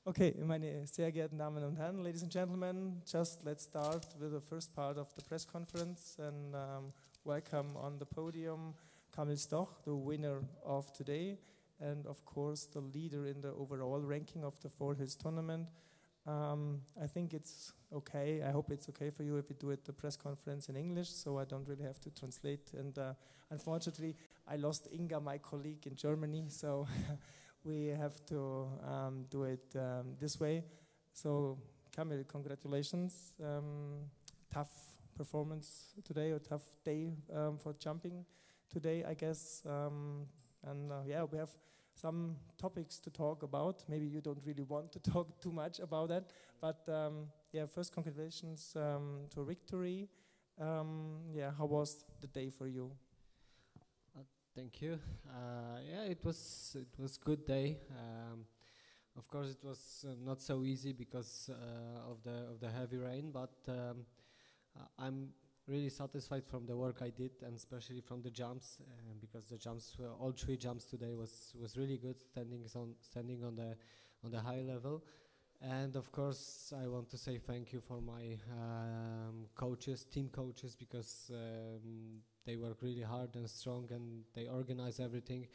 Okay, meine sehr geehrten Damen und Herren, ladies and gentlemen, just let's start with the first part of the press conference and welcome on the podium Kamil Stoch, the winner of today, and of course the leader in the overall ranking of the Four Hills tournament. I think it's okay, I hope it's okay for you if we do it the press conference in English, so I don't really have to translate. And unfortunately, I lost Inga, my colleague in Germany, so we have to do it this way. So, Kamil, congratulations. Tough performance today, or tough day for jumping today, I guess. Yeah, we have some topics to talk about. Maybe you don't really want to talk too much about that, but yeah, first congratulations to victory. Yeah, how was the day for you? Thank you. Yeah, it was good day. Of course, it was not so easy because of the heavy rain, but I'm really satisfied from the work I did, and especially from the jumps, because the jumps, all three jumps today was really good, standing on the high level. And of course, I want to say thank you for my coaches, team coaches, because they work really hard and strong, and they organize everything,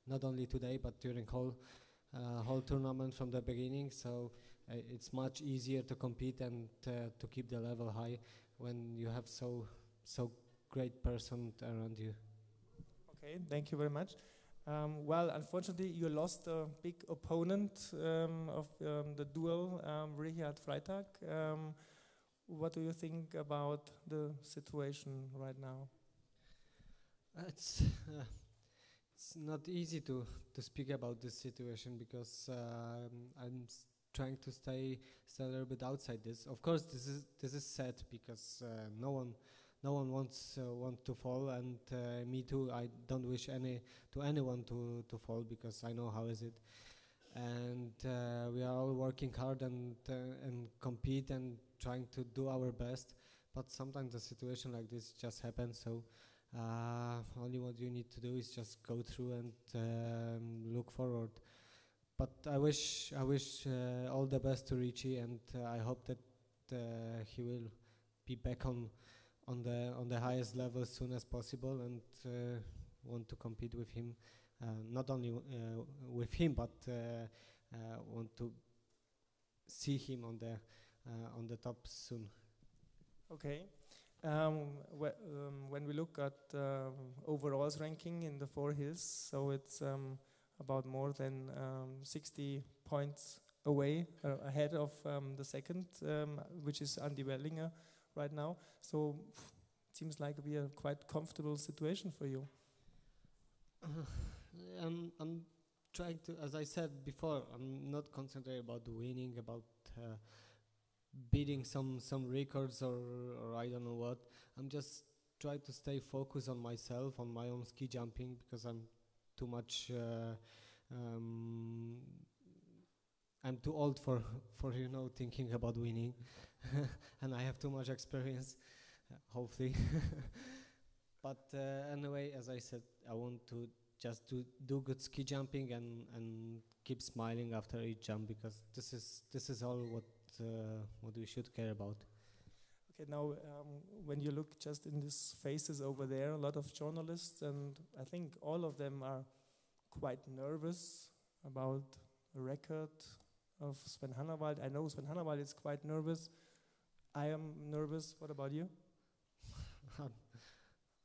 not only today but during whole tournament from the beginning. So it's much easier to compete and to keep the level high when you have so great person around you. Okay, thank you very much. Well, unfortunately, you lost a big opponent of the duel, Richard Freitag. What do you think about the situation right now? It's not easy to speak about this situation, because I'm trying to stay a little bit outside this. Of course, this is sad, because no one wants to fall, and me too. I don't wish anyone to fall, because I know how is it, and we are all working hard and compete and trying to do our best. But sometimes a situation like this just happens. So only what you need to do is just go through and look forward. But I wish all the best to Richie, and I hope that he will be back on the highest level as soon as possible, and want to compete with him, not only with him, but want to see him on the top soon. Okay. When we look at overalls ranking in the Four Hills, so it's about more than 60 points away, ahead of the second, which is Andy Wellinger right now. So it seems like we are quite comfortable situation for you. I'm trying to, as I said before, I'm not concentrated about winning, about beating some records or I don't know what. I'm just trying to stay focused on myself, on my own ski jumping, because I'm too much. I'm too old for thinking about winning, and I have too much experience, hopefully. But anyway, as I said, I want to just do good ski jumping and keep smiling after each jump, because this is all what we should care about. Okay, now when you look just in these faces over there, a lot of journalists, and I think all of them are quite nervous about a record of Sven Hannawald. I know Sven Hannawald is quite nervous. I am nervous. What about you?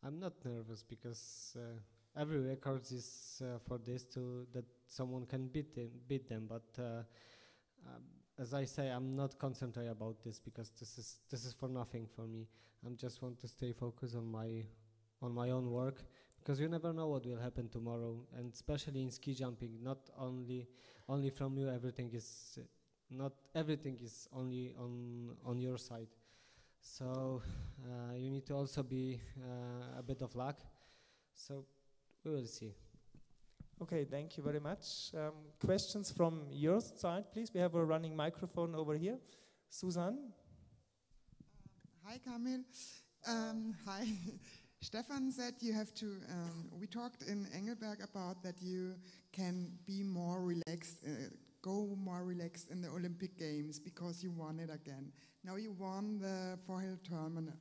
I'm not nervous, because every record is for this that someone can beat them. But as I say, I'm not concentrated about this, because this is for nothing for me. I just want to stay focused on my own work, because you never know what will happen tomorrow, and especially in ski jumping, not only from you. Not everything is only on your side. So you need to also be a bit of luck. So we will see. Okay, thank you very much. Questions from your side, please. We have a running microphone over here. Susan? Hi, Kamil. Hi. Stefan said you have to, we talked in Engelberg about that you can be more relaxed go more relaxed in the Olympic Games because you won it again. Now you won the four-hill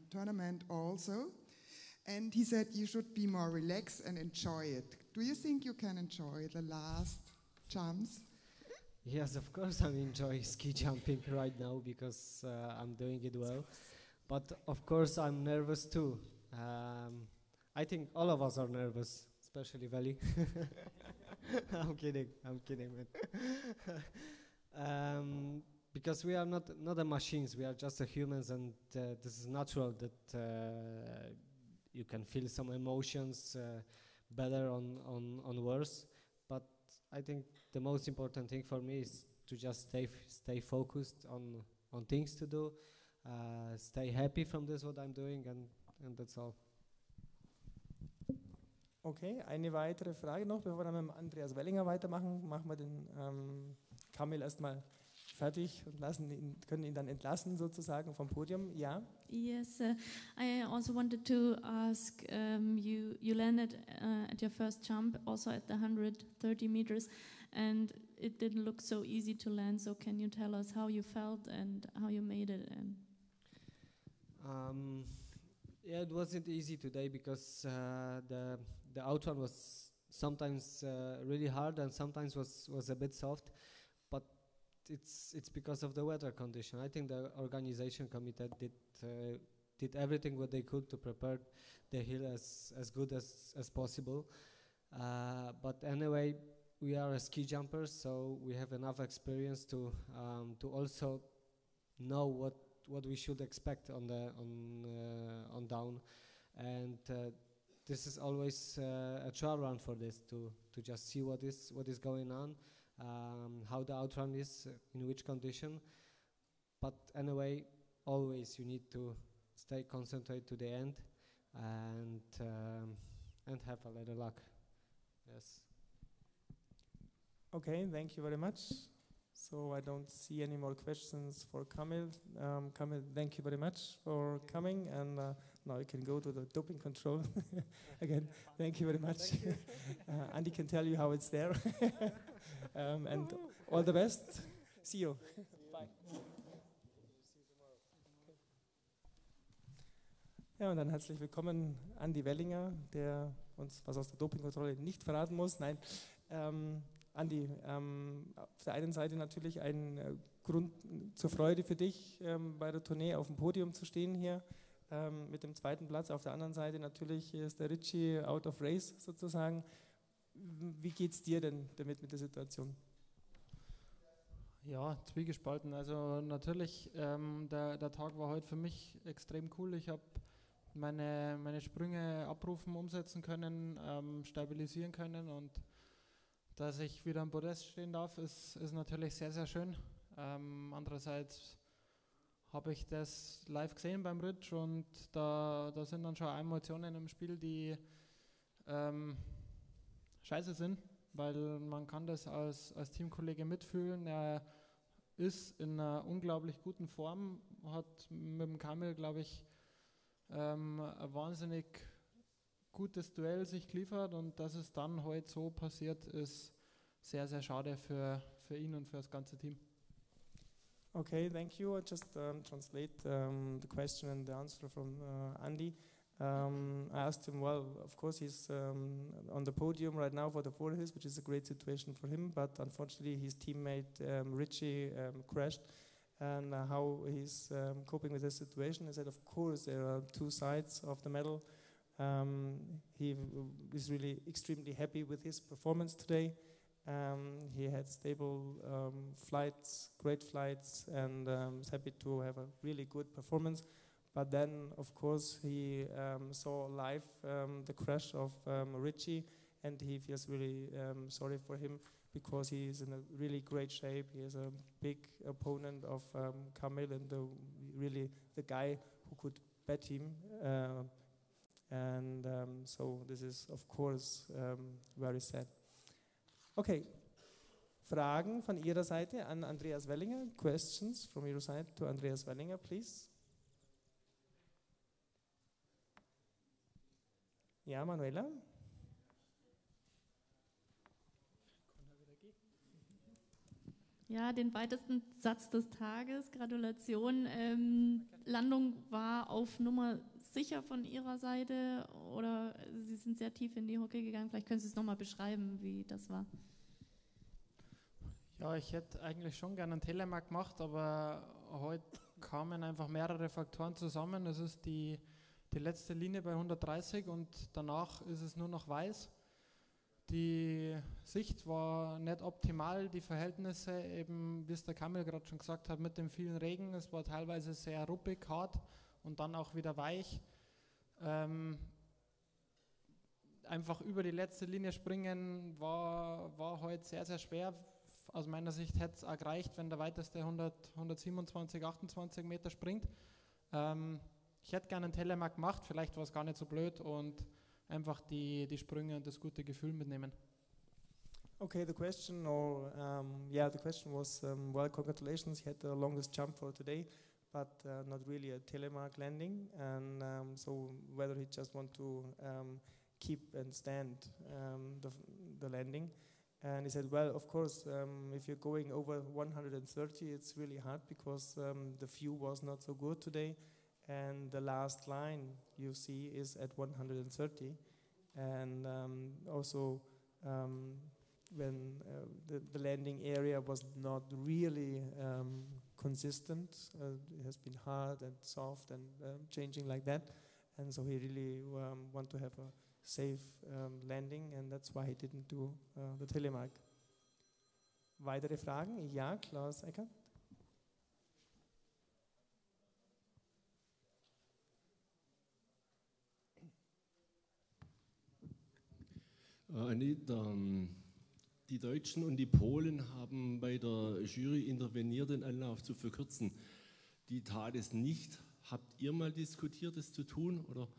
tournament also, and he said you should be more relaxed and enjoy it. Do you think you can enjoy the last jumps? Yes, of course I'm enjoying ski jumping right now because I'm doing it well. But of course I'm nervous too. I think all of us are nervous, especially Veli. I'm kidding, man. Because we are not the machines, we are just the humans, and this is natural that you can feel some emotions better on worse. But I think the most important thing for me is to just stay focused on things to do, stay happy from this what I'm doing, and that's all. Okay, eine weitere Frage noch, bevor wir dann mit Andreas Wellinger weitermachen. Machen wir den Kamil erstmal fertig und können ihn dann entlassen sozusagen vom Podium. Ja? Yes, I also wanted to ask, you landed at your first jump also at the 130 meters, and it didn't look so easy to land, so can you tell us how you felt and how you made it? Yeah, it wasn't easy today because the outrun was sometimes really hard and sometimes was a bit soft, but it's because of the weather condition. I think the organization committee did everything what they could to prepare the hill as good as possible. But anyway, we are a ski jumpers, so we have enough experience to also know what we should expect on down, and this is always a trial run for this to just see what is going on, how the outrun is, in which condition. But anyway, always you need to stay concentrated to the end and have a little luck. Yes. Okay, thank you very much. So I don't see any more questions for Kamil. Kamil, thank you very much for coming, and now you can go to the doping control. Again, thank you very much. Andy can tell you how it's there. And all the best. See you. Bye. Ja, und dann herzlich willkommen Andi Wellinger, der uns was aus der Dopingkontrolle nicht verraten muss. Nein. Andi, auf der einen Seite natürlich ein Grund zur Freude für dich, bei der Tournee auf dem Podium zu stehen hier mit dem zweiten Platz. Auf der anderen Seite natürlich ist der Richie out of race sozusagen. Wie geht es dir denn damit mit der Situation? Ja, zwiegespalten. Also natürlich, der Tag war heute für mich extrem cool. Ich habe meine Sprünge abrufen, umsetzen können, stabilisieren können, und dass ich wieder am Podest stehen darf, ist natürlich sehr, sehr schön. Andererseits habe ich das live gesehen beim Ritsch, und da sind dann schon Emotionen im Spiel, die scheiße sind, weil man kann das als Teamkollege mitfühlen. Er ist in einer unglaublich guten Form, hat mit dem Kamil, glaube ich, ein wahnsinnig gutes Duell sich geliefert, und dass es dann heute so passiert, ist sehr, sehr schade für ihn und für das ganze Team. Okay, thank you. I'll just translate the question and the answer from Andy. I asked him, well, of course he's on the podium right now for the four hills, which is a great situation for him, but unfortunately his teammate Richie crashed, and how he's coping with this situation. He said, of course, there are two sides of the medal. He is really extremely happy with his performance today. He had stable flights, great flights, and is happy to have a really good performance. But then, of course, he saw live the crash of Richie, and he feels really sorry for him, because he is in a really great shape. He is a big opponent of Kamil, and really the guy who could bet him. And so this is, of course, very sad. Okay, Fragen von Ihrer Seite an Andreas Wellinger? Questions from your side to Andreas Wellinger, please. Ja, Manuela? Ja, den weitesten Satz des Tages. Gratulation. Landung war auf Nummer sicher von Ihrer Seite oder Sie sind sehr tief in die Hocke gegangen. Vielleicht können Sie es nochmal beschreiben, wie das war. Ja, ich hätte eigentlich schon gerne einen Telemark gemacht, aber heute kamen einfach mehrere Faktoren zusammen. Es ist die letzte Linie bei 130 und danach ist es nur noch weiß. Die Sicht war nicht optimal, die Verhältnisse eben, wie es der Kamil gerade schon gesagt hat, mit dem vielen Regen, es war teilweise sehr ruppig, hart und dann auch wieder weich. Einfach über die letzte Linie springen war heute sehr, sehr schwer. Aus meiner Sicht hätte es auch gereicht, wenn der weiteste 127, 28 Meter springt. Ich hätte gerne einen Telemark gemacht, vielleicht war es gar nicht so blöd und einfach die Sprünge und das gute Gefühl mitnehmen. Okay, the question was, well, congratulations, you had the longest jump for today, but not really a telemark landing, and so whether he just want to keep and stand the landing. And he said, well, of course, if you're going over 130, it's really hard because the view was not so good today. And the last line you see is at 130. And also when the landing area was not really consistent, it has been hard and soft and changing like that. And so he really want to have a safe landing, and that's why he didn't do the telemark. Weitere Fragen? Ja, Klaus Eckert. Anita, die Deutschen und die Polen haben bei der Jury interveniert, den Anlauf zu verkürzen. Die tat es nicht. Habt ihr mal diskutiert, das zu tun, oder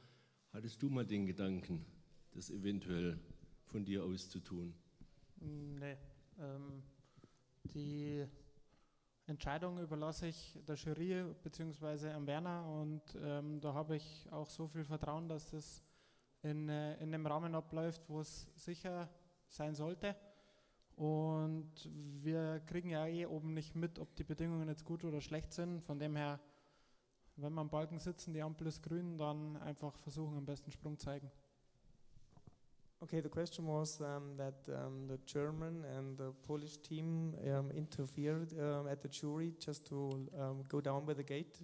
hattest du mal den Gedanken, das eventuell von dir aus zu tun? Nee, die Entscheidung überlasse ich der Jury bzw. am Werner und da habe ich auch so viel Vertrauen, dass das in dem Rahmen abläuft, wo es sicher sein sollte. Und wir kriegen ja oben nicht mit, ob die Bedingungen jetzt gut oder schlecht sind. Von dem her, wenn wir am Balken sitzen, die Ampel ist grün, dann einfach versuchen, am besten Sprung zeigen. Okay, the question was that the German and the Polish team interfered at the jury just to go down with the gate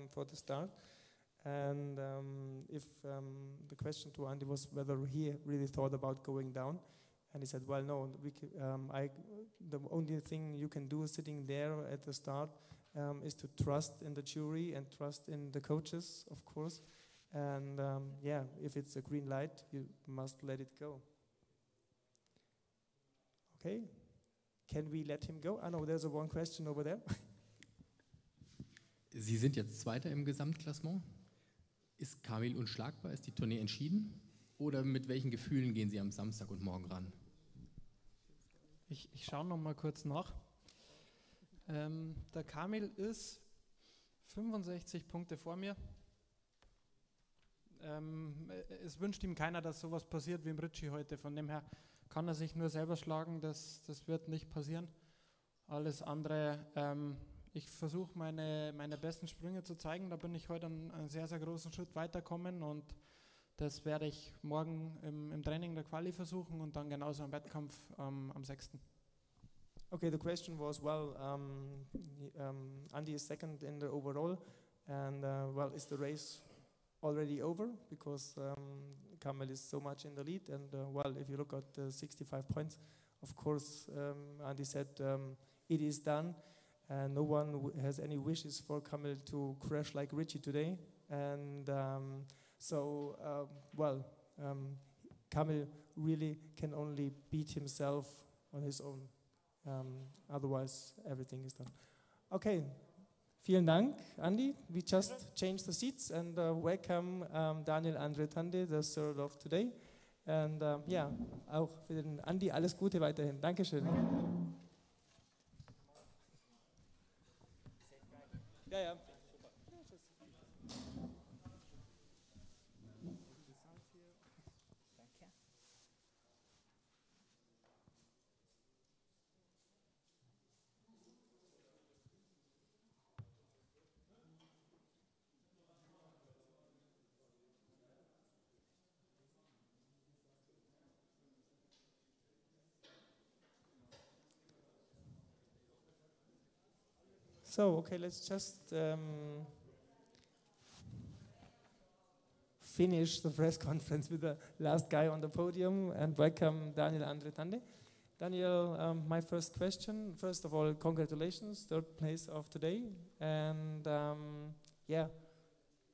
for the start. And if the question to Andy was whether he really thought about going down, and he said, well, no, the only thing you can do sitting there at the start is to trust in the jury and trust in the coaches, of course. And yeah, if it's a green light, you must let it go. Okay, can we let him go? I know there's one question over there. Sie sind jetzt Zweiter im Gesamtklassement. Ist Kamil unschlagbar? Ist die Tournee entschieden? Oder mit welchen Gefühlen gehen Sie am Samstag und morgen ran? Ich schaue noch mal kurz nach. Der Kamil ist 65 Punkte vor mir. Es wünscht ihm keiner, dass sowas passiert wie im Ritchie heute. Von dem her kann er sich nur selber schlagen. Das wird nicht passieren. Alles andere, ich versuche meine besten Sprünge zu zeigen. Da bin ich heute einen sehr, sehr großen Schritt weiterkommen und das werde ich morgen im Training der Quali versuchen und dann genauso im Wettkampf am 6. Okay, the question was, well, Andy is second in the overall, and well, is the race already over? Because Kamil is so much in the lead, and well, if you look at the 65 points, of course, Andy said it is done, and no one has any wishes for Kamil to crash like Ritchie today, and Kamil really can only beat himself on his own. Otherwise, everything is done. Okay, vielen Dank, Andy. We just changed the seats and welcome Daniel Andre Tande, the third of today. And ja, auch für den Andy alles Gute weiterhin. Dankeschön. Ja, ja. So, okay, let's just finish the press conference with the last guy on the podium and welcome Daniel Tande. Daniel, my first question. First of all, congratulations, third place of today. And yeah,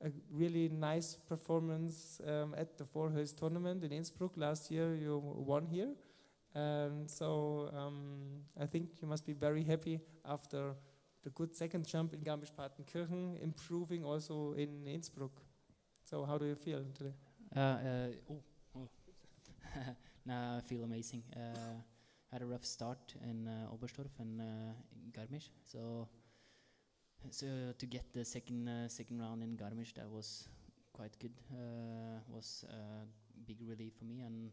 a really nice performance at the Four Hills tournament in Innsbruck. Last year you won here. And so I think you must be very happy after the good second jump in Garmisch-Partenkirchen, improving also in Innsbruck. So how do you feel today? Now I feel amazing. Had a rough start in Oberstdorf and in Garmisch, so to get the second round in Garmisch, that was quite good. Was a big relief for me, and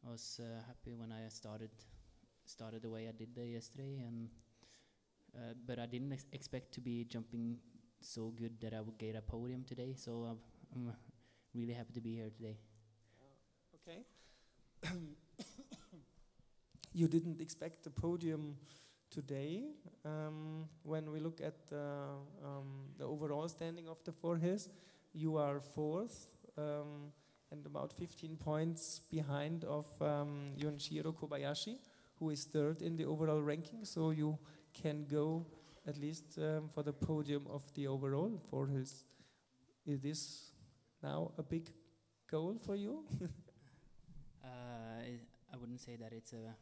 I was happy when I started the way I did yesterday. And but I didn't expect to be jumping so good that I would get a podium today. So I'm really happy to be here today. Okay. You didn't expect the podium today. When we look at the overall standing of the Four Hills, you are fourth and about 15 points behind of Yunjiro Kobayashi, who is third in the overall ranking. So you can go at least for the podium of the overall Four Hills. Is this now a big goal for you? I wouldn't say that it's a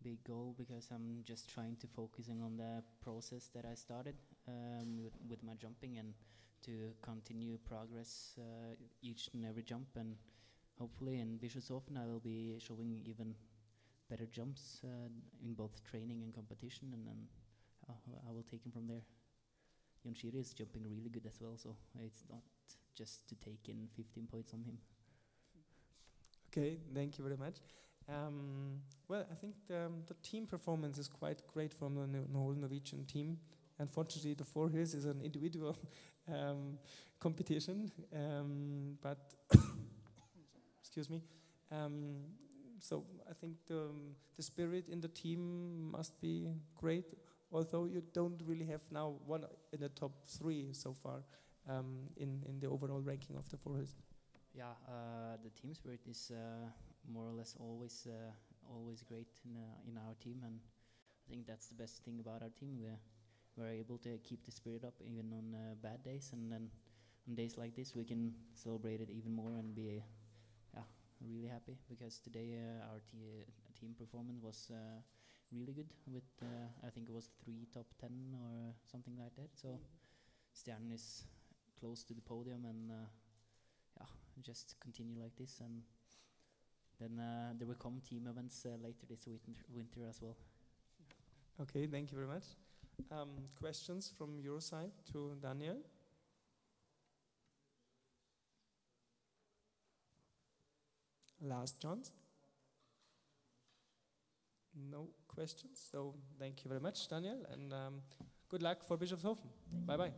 big goal, because I'm just trying to focusing on the process that I started with my jumping, and to continue progress each and every jump, and hopefully in Bischofshofen I will be showing even better jumps in both training and competition, and then I will take him from there. Yonshiro is jumping really good as well, so it's not just to take in 15 points on him. Okay, thank you very much. Well, I think the team performance is quite great from the whole Norwegian team. Unfortunately, the Four Hills is an individual competition, but excuse me. So I think the spirit in the team must be great, although you don't really have now one in the top three so far in the overall ranking of the Four Hills. Yeah, the team spirit is more or less always great in our team, and I think that's the best thing about our team. We're able to keep the spirit up even on bad days, and then on days like this we can celebrate it even more and be really happy, because today our team performance was really good with I think it was 3 top 10 or something like that. So Stjernen is close to the podium, and just continue like this, and then there will come team events later this winter as well. Okay, thank you very much. Questions from your side to Daniel? Last chance. No questions, so thank you very much, Daniel, and good luck for Bischofshofen. Bye-bye.